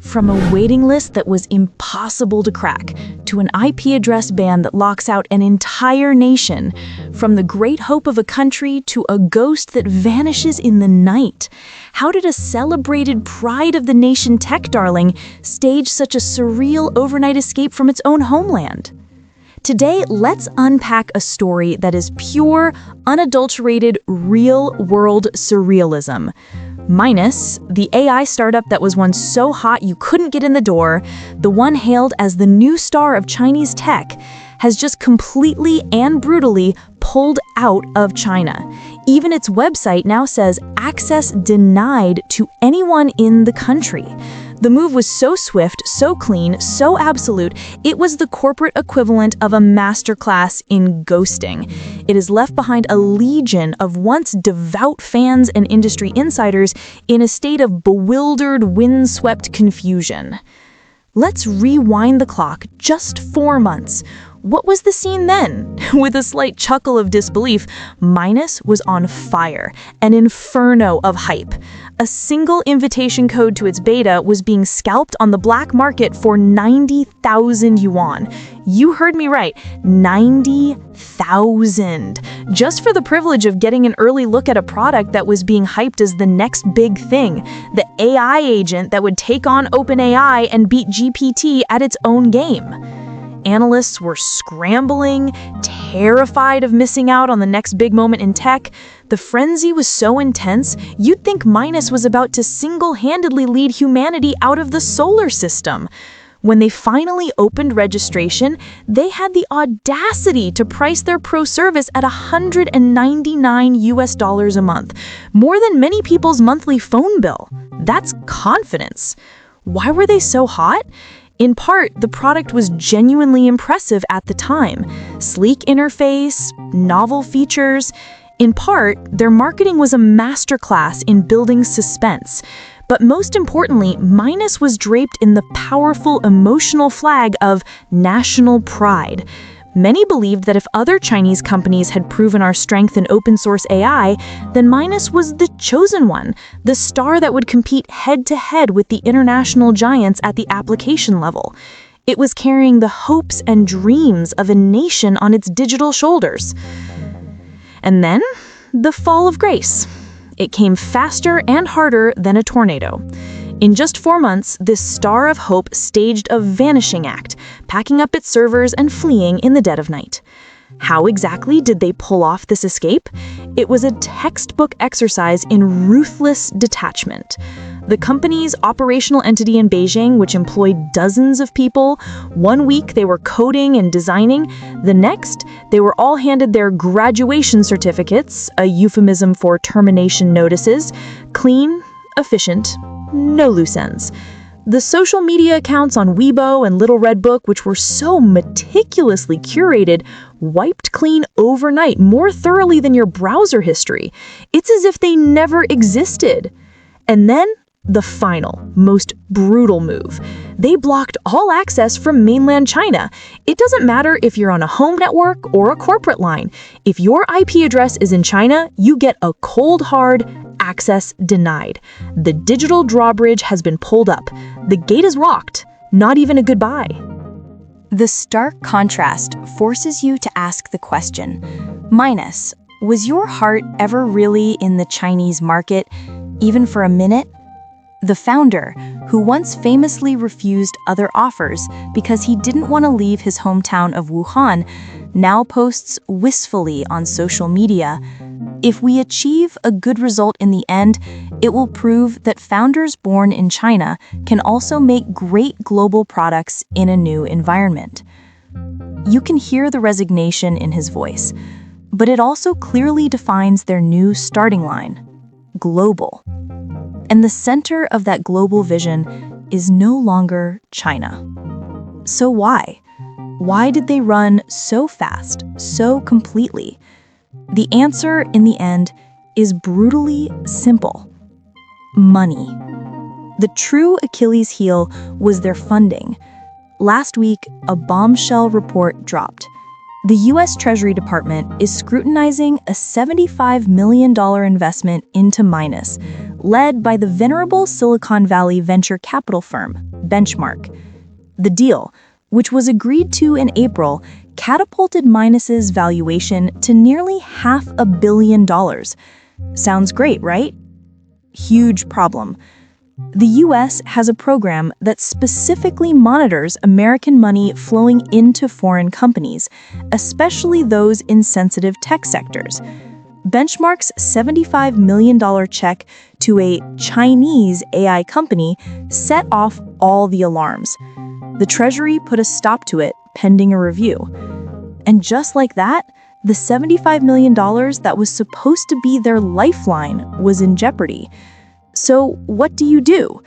From a waiting list that was impossible to crack, to an IP address ban that locks out an entire nation, from the great hope of a country to a ghost that vanishes in the night. How did a celebrated pride of the nation tech darling stage such a surreal overnight escape from its own homeland? Today, let's unpack a story that is pure, unadulterated, real-world surrealism. Minus, the AI startup that was once so hot you couldn't get in the door, the one hailed as the new star of Chinese tech, has just completely and brutally pulled out of China. Even its website now says access denied to anyone in the country. The move was so swift, so clean, so absolute, it was the corporate equivalent of a masterclass in ghosting. It has left behind a legion of once devout fans and industry insiders in a state of bewildered, windswept confusion. Let's rewind the clock just 4 months. What was the scene then? With a slight chuckle of disbelief, Minus was on fire, an inferno of hype. A single invitation code to its beta was being scalped on the black market for 90,000 yuan. You heard me right, 90,000. Just for the privilege of getting an early look at a product that was being hyped as the next big thing, the AI agent that would take on OpenAI and beat GPT at its own game. Analysts were scrambling, terrified of missing out on the next big moment in tech. The frenzy was so intense, you'd think Minus was about to single-handedly lead humanity out of the solar system. When they finally opened registration, they had the audacity to price their pro service at $199 a month, more than many people's monthly phone bill. That's confidence. Why were they so hot? In part, the product was genuinely impressive at the time. Sleek interface, novel features. In part, their marketing was a masterclass in building suspense. But most importantly, Minus was draped in the powerful emotional flag of national pride. Many believed that if other Chinese companies had proven our strength in open-source AI, then Minus was the chosen one, the star that would compete head-to-head with the international giants at the application level. It was carrying the hopes and dreams of a nation on its digital shoulders. And then, the fall of grace. It came faster and harder than a tornado. In just 4 months, this star of hope staged a Vanishing Act, packing up its servers and fleeing in the dead of night. How exactly did they pull off this escape? It was a textbook exercise in ruthless detachment. The company's operational entity in Beijing, which employed dozens of people, 1 week they were coding and designing, the next, they were all handed their graduation certificates, a euphemism for termination notices, clean, efficient, no loose ends. The social media accounts on Weibo and Little Red Book, which were so meticulously curated, wiped clean overnight more thoroughly than your browser history. It's as if they never existed. And then, the final, most brutal move. They blocked all access from mainland China. It doesn't matter if you're on a home network or a corporate line. If your IP address is in China, you get a cold hard access denied. The digital drawbridge has been pulled up. The gate is locked. Not even a goodbye. The stark contrast forces you to ask the question, Minus, was your heart ever really in the Chinese market, even for a minute? The founder, who once famously refused other offers because he didn't want to leave his hometown of Wuhan, now posts wistfully on social media, "If we achieve a good result in the end, it will prove that founders born in China can also make great global products in a new environment." You can hear the resignation in his voice, but it also clearly defines their new starting line: global. And the center of that global vision is no longer China. So why? Why did they run so fast, so completely? The answer, in the end, is brutally simple: money. The true Achilles heel was their funding. Last week, a bombshell report dropped. The U.S. Treasury Department is scrutinizing a $75 million investment into Minus, led by the venerable Silicon Valley venture capital firm, Benchmark. The deal, which was agreed to in April, catapulted Minus's valuation to nearly $500 million. Sounds great, right? Huge problem. The U.S. has a program that specifically monitors American money flowing into foreign companies, especially those in sensitive tech sectors. Benchmark's $75 million check to a Chinese AI company set off all the alarms. The Treasury put a stop to it, pending a review. And just like that, the $75 million that was supposed to be their lifeline was in jeopardy. So what do?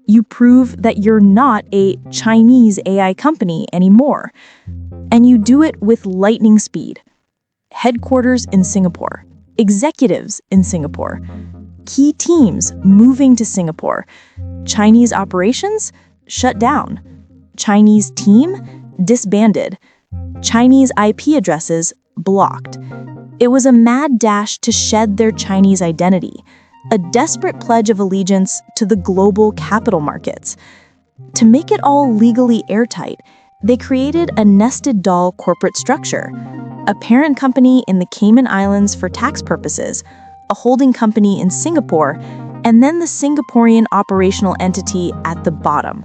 You prove that you're not a Chinese AI company anymore. And you do it with lightning speed. Headquarters in Singapore, executives in Singapore, key teams moving to Singapore, Chinese operations shut down, Chinese team disbanded, Chinese IP addresses blocked. It was a mad dash to shed their Chinese identity, a desperate pledge of allegiance to the global capital markets. To make it all legally airtight, they created a nested doll corporate structure, a parent company in the Cayman Islands for tax purposes, a holding company in Singapore, and then the Singaporean operational entity at the bottom.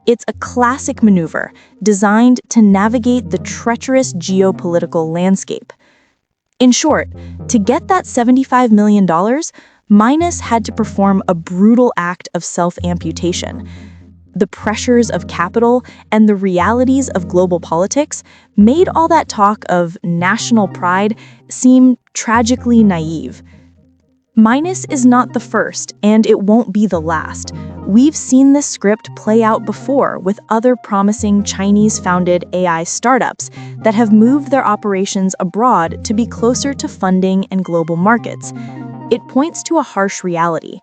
It's a classic maneuver designed to navigate the treacherous geopolitical landscape. In short, to get that $75 million, Minus had to perform a brutal act of self-amputation. The pressures of capital and the realities of global politics made all that talk of national pride seem tragically naive. Minus is not the first, and it won't be the last. We've seen this script play out before with other promising Chinese-founded AI startups that have moved their operations abroad to be closer to funding and global markets. It points to a harsh reality.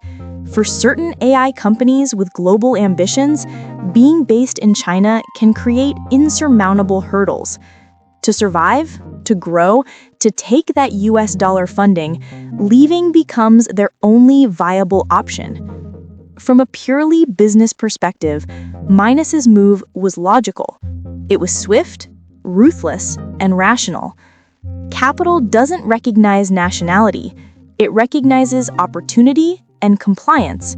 For certain AI companies with global ambitions, being based in China can create insurmountable hurdles. To survive, to grow, to take that US dollar funding, leaving becomes their only viable option. From a purely business perspective, Minus's move was logical. It was swift, ruthless, and rational. Capital doesn't recognize nationality. It recognizes opportunity and compliance.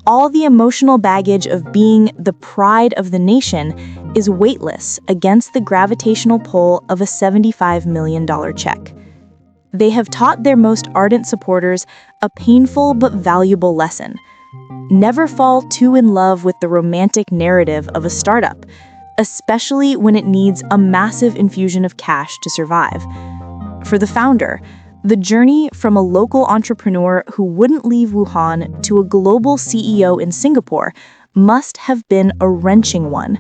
All the emotional baggage of being the pride of the nation is weightless against the gravitational pull of a $75 million check. They have taught their most ardent supporters a painful but valuable lesson. Never fall too in love with the romantic narrative of a startup, especially when it needs a massive infusion of cash to survive. For the founder, the journey from a local entrepreneur who wouldn't leave Wuhan to a global CEO in Singapore must have been a wrenching one.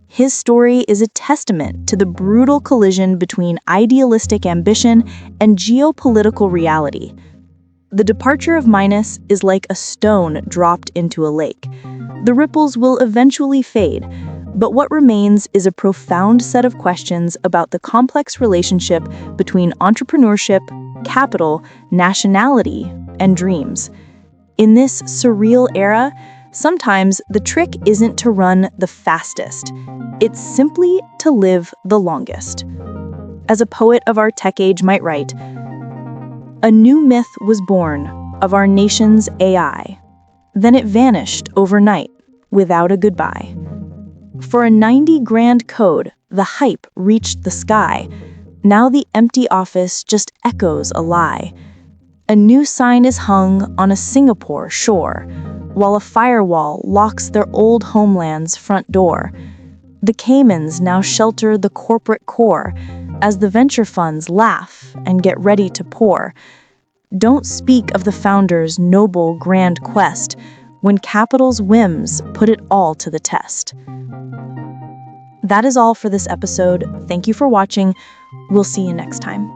His story is a testament to the brutal collision between idealistic ambition and geopolitical reality. The departure of Minus is like a stone dropped into a lake. The ripples will eventually fade, but what remains is a profound set of questions about the complex relationship between entrepreneurship, capital, nationality, and dreams. In this surreal era, sometimes the trick isn't to run the fastest. It's simply to live the longest. As a poet of our tech age might write, "A new myth was born of our nation's AI. Then it vanished overnight without a goodbye. For a 90 grand code, the hype reached the sky. Now the empty office just echoes a lie. A new sign is hung on a Singapore shore, while a firewall locks their old homeland's front door. The Caymans now shelter the corporate core as the venture funds laugh and get ready to pour. Don't speak of the founder's noble grand quest when capital's whims put it all to the test." That is all for this episode. Thank you for watching. We'll see you next time.